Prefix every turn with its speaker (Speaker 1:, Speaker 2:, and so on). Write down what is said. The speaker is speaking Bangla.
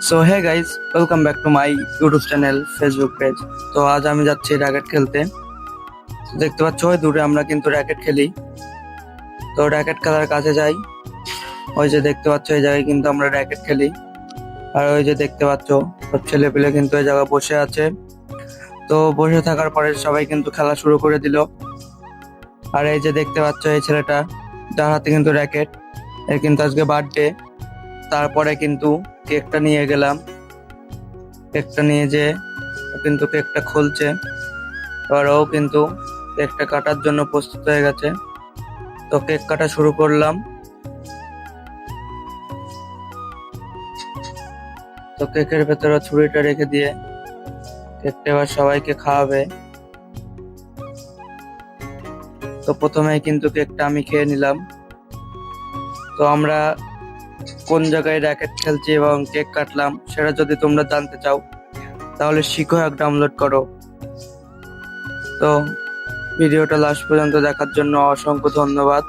Speaker 1: So hey guys, welcome back to my YouTube channel, Facebook page. তো আজ আমি যাচ্ছি র্যাকেট খেলতে। দেখতে পাচ্ছ ওই দূরে আমরা কিন্তু র্যাকেট খেলি। তো র্যাকেট খেলার কাছে যাই। ওই যে দেখতে পাচ্ছ এই জায়গায় কিন্তু আমরা র্যাকেট খেলি। আর ওই যে দেখতে পাচ্ছ সব ছেলে পেলে কিন্তু এই জায়গায় বসে আছে। তো বসে থাকার পরে সবাই কিন্তু খেলা শুরু করে দিল। আর এই যে দেখতে পাচ্ছ এই ছেলেটা, যার হাতে কিন্তু র্যাকেট, এর কিন্তু আজকে বার্থডে। তারপরে কিন্তু কেকটা নিয়ে গেলাম। কেকটা নিয়ে যে ও কিন্তু কেকটা খুলছে। এবার ও কিন্তু কেকটা কাটার জন্য প্রস্তুত হয়ে গেছে। তো কেক কাটা শুরু করলাম। তো কেকের ভেতরে ছুরিটা রেখে দিয়ে কেকটা এবার সবাইকে খাওয়াবে। তো প্রথমেই কিন্তু কেকটা আমি খেয়ে নিলাম। তো আমরা কোন জায়গায় র্যাকেট খেলছি এবং কেক কাটলাম সেটা যদি তোমরা জানতে চাও তাহলে শিখো এক ডাউনলোড করো। তো ভিডিওটা লাস্ট পর্যন্ত দেখার জন্য অসংখ্য ধন্যবাদ।